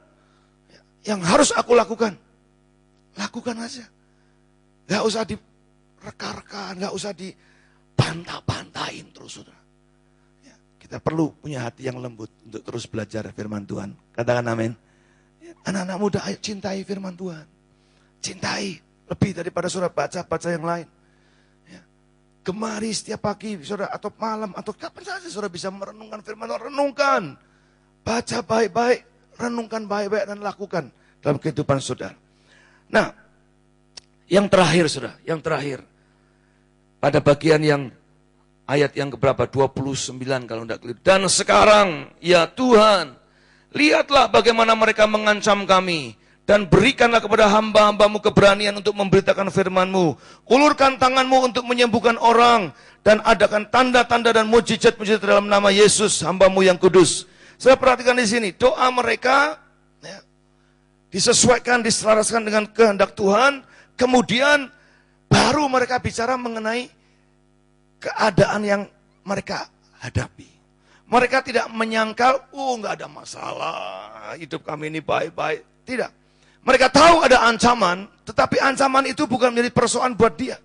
Yang harus aku lakukan, lakukan aja. Gak usah direka-rekan, gak usah dibantah-bantahin terus, saudara. Ya, kita perlu punya hati yang lembut untuk terus belajar firman Tuhan. Katakan amin. Ya, anak-anak muda, ayo cintai firman Tuhan. Cintai lebih daripada saudara baca-baca yang lain. Ya, gemari setiap pagi, saudara, atau malam, atau kapan saja saudara bisa merenungkan firman Tuhan. Renungkan, baca baik-baik. Renungkan baik-baik dan lakukan dalam kehidupan saudara. Nah, yang terakhir saudara, yang terakhir. Pada bagian yang ayat yang keberapa? 29 kalau tidak keliru. Dan sekarang, ya Tuhan, lihatlah bagaimana mereka mengancam kami. Dan berikanlah kepada hamba-hambamu keberanian untuk memberitakan firman-Mu. Ulurkan tangan-Mu untuk menyembuhkan orang. Dan adakan tanda-tanda dan mujizat-mujizat dalam nama Yesus, hamba-Mu yang kudus. Saya perhatikan di sini, doa mereka ya, disesuaikan, diselaraskan dengan kehendak Tuhan. Kemudian baru mereka bicara mengenai keadaan yang mereka hadapi. Mereka tidak menyangkal, nggak ada masalah, hidup kami ini baik-baik. Tidak. Mereka tahu ada ancaman, tetapi ancaman itu bukan menjadi persoalan buat dia.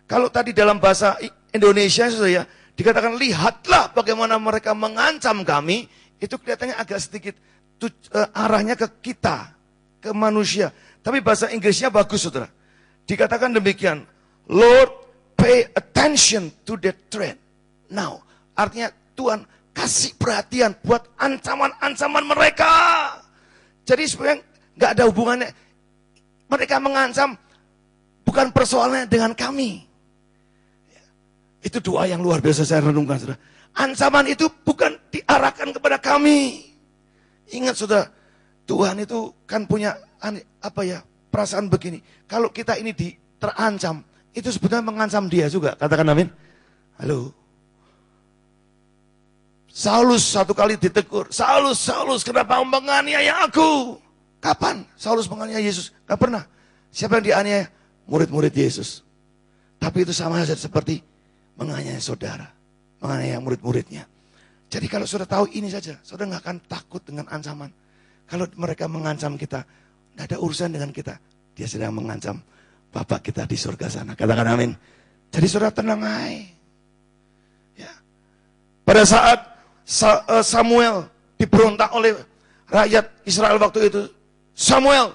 Kalau tadi dalam bahasa Indonesia, ya, dikatakan lihatlah bagaimana mereka mengancam kami. Itu kelihatannya agak sedikit arahnya ke kita, ke manusia. Tapi bahasa Inggrisnya bagus, saudara. Dikatakan demikian, Lord, pay attention to that threat. Now, artinya Tuhan kasih perhatian buat ancaman-ancaman mereka. Jadi sebenarnya nggak ada hubungannya. Mereka mengancam, bukan persoalannya dengan kami. Itu doa yang luar biasa saya renungkan, saudara. Ancaman itu bukan diarahkan kepada kami. Ingat saudara, Tuhan itu kan punya perasaan begini. Kalau kita ini terancam, itu sebetulnya mengancam dia juga. Katakan amin. Halo. Saulus satu kali ditegur. Saulus, Saulus, kenapa engkau menganiaya aku? Kapan Saulus menganiaya Yesus? Gak pernah. Siapa yang dianiaya? Murid-murid Yesus. Tapi itu sama saja seperti menganiaya saudara. Menganiaya murid-muridnya. Jadi kalau saudara tahu ini saja, saudara nggak akan takut dengan ancaman. Kalau mereka mengancam kita, nggak ada urusan dengan kita. Dia sedang mengancam Bapa kita di surga sana. Katakan amin. Jadi saudara tenang aja. Ya. Pada saat Samuel diberontak oleh rakyat Israel waktu itu, Samuel,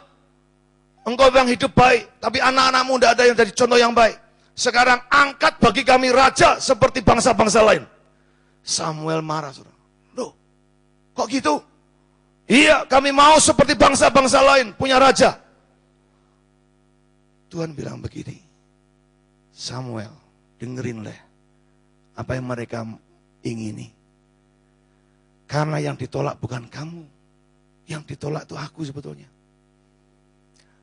engkau yang hidup baik, tapi anak-anakmu tidak ada yang jadi contoh yang baik. Sekarang angkat bagi kami raja seperti bangsa-bangsa lain. Samuel marah, saudara. Loh, kok gitu? Iya, kami mau seperti bangsa-bangsa lain, punya raja. Tuhan bilang begini, Samuel, dengerinlah apa yang mereka ingini. Karena yang ditolak bukan kamu, yang ditolak itu aku sebetulnya.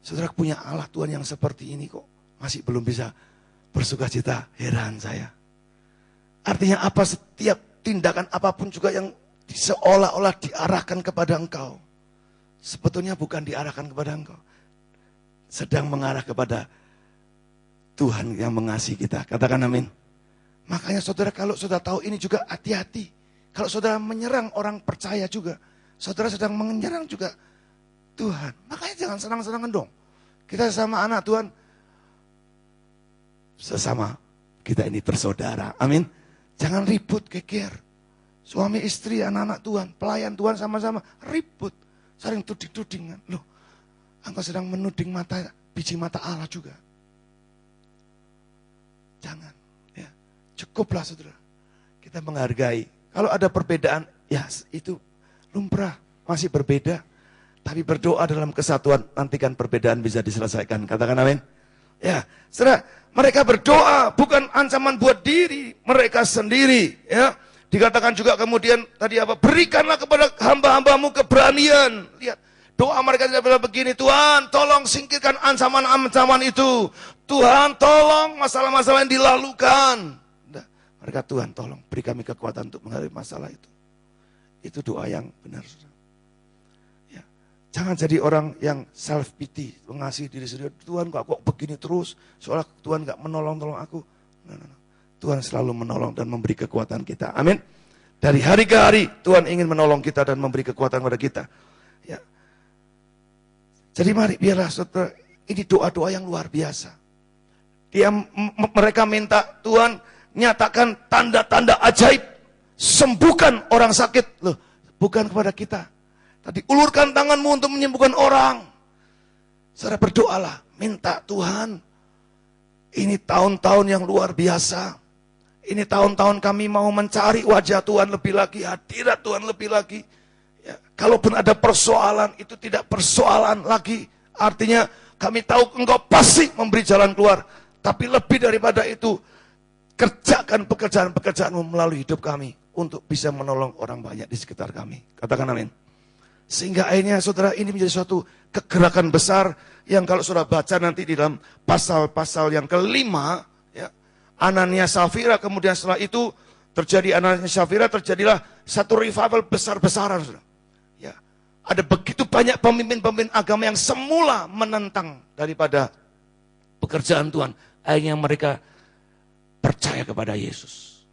Saudara punya Allah Tuhan yang seperti ini kok masih belum bisa bersukacita, heran saya. Artinya apa, setiap tindakan apapun juga yang seolah-olah diarahkan kepada engkau, sebetulnya bukan diarahkan kepada engkau, sedang mengarah kepada Tuhan yang mengasihi kita. Katakan amin. Makanya saudara, kalau saudara tahu ini juga hati-hati. Kalau saudara menyerang orang percaya juga, saudara sedang menyerang juga Tuhan. Makanya jangan senang-senangan dong. Kita sama anak Tuhan, sesama kita ini bersaudara. Amin. Jangan ribut, geger. Suami istri, anak-anak Tuhan, pelayan Tuhan sama-sama ribut. Saling tuding-tudingan. Loh, engkau sedang menuding biji mata Allah juga. Jangan. Ya. Cukuplah saudara. Kita menghargai. Kalau ada perbedaan, ya itu lumrah. Masih berbeda. Tapi berdoa dalam kesatuan, nantikan perbedaan bisa diselesaikan. Katakan amin. Ya, saudara, mereka berdoa bukan ancaman buat diri mereka sendiri. Ya. Dikatakan juga kemudian tadi apa? Berikanlah kepada hamba-hambamu keberanian. Lihat, doa mereka tidak bilang begini, Tuhan tolong singkirkan ancaman-ancaman itu. Tuhan tolong masalah-masalah yang dilalukan. Nah, mereka, Tuhan tolong beri kami kekuatan untuk menghadapi masalah itu. Itu doa yang benar. Ya. Jangan jadi orang yang self pity, mengasihi diri sendiri. Tuhan kok begini terus, seolah Tuhan gak menolong-tolong aku. Nah. Tuhan selalu menolong dan memberi kekuatan kita. Amin. Dari hari ke hari Tuhan ingin menolong kita dan memberi kekuatan kepada kita. Ya. Jadi mari biarlah saudara, ini doa-doa yang luar biasa. Mereka minta Tuhan nyatakan tanda-tanda ajaib, sembuhkan orang sakit. Loh, bukan kepada kita. Tadi ulurkan tanganmu untuk menyembuhkan orang. Saudara berdoalah, minta Tuhan. Ini tahun-tahun yang luar biasa. Ini tahun-tahun kami mau mencari wajah Tuhan lebih lagi, hadirat Tuhan lebih lagi. Ya, kalaupun ada persoalan, itu tidak persoalan lagi. Artinya kami tahu Engkau pasti memberi jalan keluar. Tapi lebih daripada itu, kerjakan pekerjaan-pekerjaanmu melalui hidup kami untuk bisa menolong orang banyak di sekitar kami. Katakan amin. Sehingga akhirnya saudara, ini menjadi suatu kegerakan besar yang kalau saudara baca nanti di dalam pasal-pasal yang kelima, ya, Anania Safira, kemudian setelah itu terjadi Anania Safira, terjadilah satu revival besar-besaran. Ya, ada begitu banyak pemimpin-pemimpin agama yang semula menentang daripada pekerjaan Tuhan. Akhirnya mereka percaya kepada Yesus.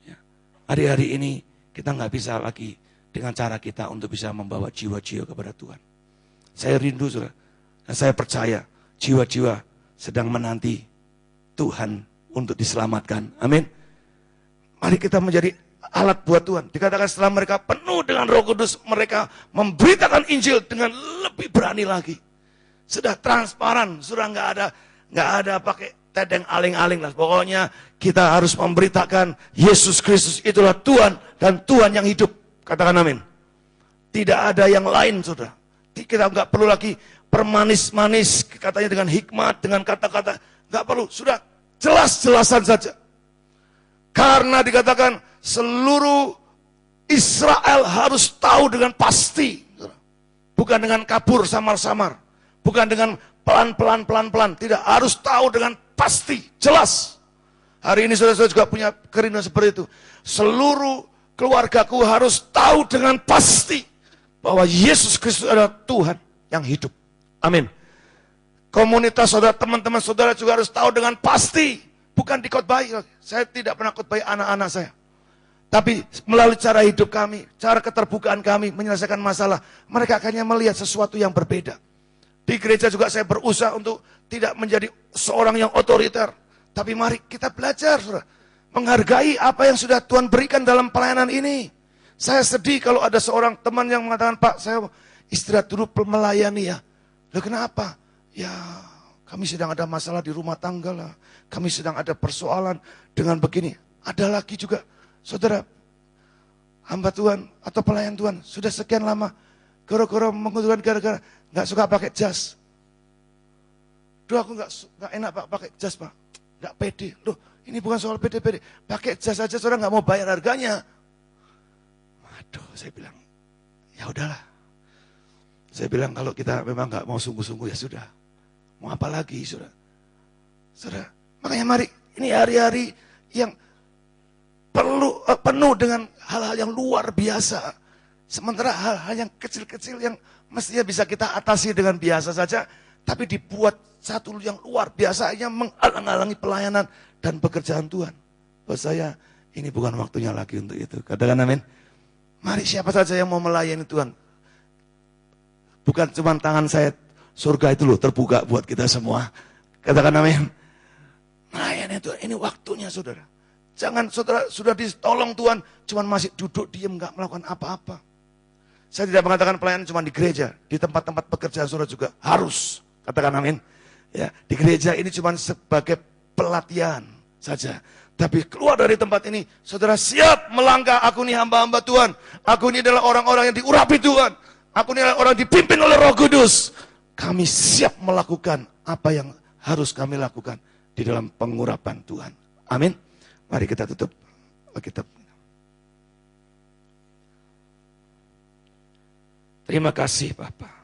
Ya. Hari-hari ini kita nggak bisa lagi dengan cara kita untuk bisa membawa jiwa-jiwa kepada Tuhan. Saya rindu, saudara. Dan saya percaya jiwa-jiwa sedang menanti Tuhan untuk diselamatkan. Amin. Mari kita menjadi alat buat Tuhan. Dikatakan setelah mereka penuh dengan Roh Kudus, mereka memberitakan Injil dengan lebih berani lagi. Sudah transparan, sudah nggak ada pakai tedeng aling-aling lah. Pokoknya kita harus memberitakan Yesus Kristus itulah Tuhan dan Tuhan yang hidup. Katakan amin. Tidak ada yang lain, saudara. Kita nggak perlu lagi permanis-manis, katanya dengan hikmat, dengan kata-kata. Nggak perlu, sudah jelas-jelasan saja. Karena dikatakan seluruh Israel harus tahu dengan pasti. Bukan dengan kabur samar-samar. Bukan dengan pelan-pelan. Tidak, harus tahu dengan pasti, jelas. Hari ini saudara-saudara juga punya kerinduan seperti itu. Seluruh keluargaku harus tahu dengan pasti bahwa Yesus Kristus adalah Tuhan yang hidup. Amin. Komunitas saudara, teman-teman saudara juga harus tahu dengan pasti. Bukan dikotbahi. Saya tidak pernah khotbahi anak-anak saya. Tapi melalui cara hidup kami, cara keterbukaan kami menyelesaikan masalah, mereka akhirnya melihat sesuatu yang berbeda. Di gereja juga saya berusaha untuk tidak menjadi seorang yang otoriter. Tapi mari kita belajar, saudara, menghargai apa yang sudah Tuhan berikan dalam pelayanan ini. Saya sedih kalau ada seorang teman yang mengatakan, Pak, saya istirahat dulu melayani ya. Loh kenapa? Ya, kami sedang ada masalah di rumah tangga lah. Kami sedang ada persoalan dengan begini. Ada lagi juga, saudara, hamba Tuhan atau pelayan Tuhan, sudah sekian lama Gara-gara menguntungkan, gara-gara nggak suka pakai jas. Duh, aku nggak enak Pak pakai jas Pak. Nggak pede. Loh, ini bukan soal pede-pede. Pakai jas aja saudara nggak mau bayar harganya. Waduh, saya bilang, ya udahlah. Saya bilang kalau kita memang nggak mau sungguh-sungguh ya sudah. Mau apa lagi saudara? Saudara, makanya mari, ini hari-hari yang penuh dengan hal-hal yang luar biasa. Sementara hal-hal yang kecil-kecil yang mestinya bisa kita atasi dengan biasa saja, tapi dibuat satu yang luar biasa yang menghalang-halangi pelayanan dan pekerjaan Tuhan. Buat saya, ini bukan waktunya lagi untuk itu. Katakan amin. Mari siapa saja yang mau melayani Tuhan. Bukan cuma tangan saya, surga itu loh terbuka buat kita semua. Katakan amin. Melayani Tuhan, ini waktunya saudara. Jangan saudara sudah ditolong Tuhan, cuman masih duduk diam nggak melakukan apa-apa. Saya tidak mengatakan pelayanan cuma di gereja, di tempat-tempat pekerjaan saudara juga harus. Katakan amin. Ya, di gereja ini cuma sebagai pelatihan saja. Tapi keluar dari tempat ini, saudara siap melangkah. Aku ini hamba-hamba Tuhan. Aku ini adalah orang-orang yang diurapi Tuhan. Aku ini adalah orang yang dipimpin oleh Roh Kudus. Kami siap melakukan apa yang harus kami lakukan di dalam pengurapan Tuhan. Amin. Mari kita tutup Alkitab. Terima kasih Bapak.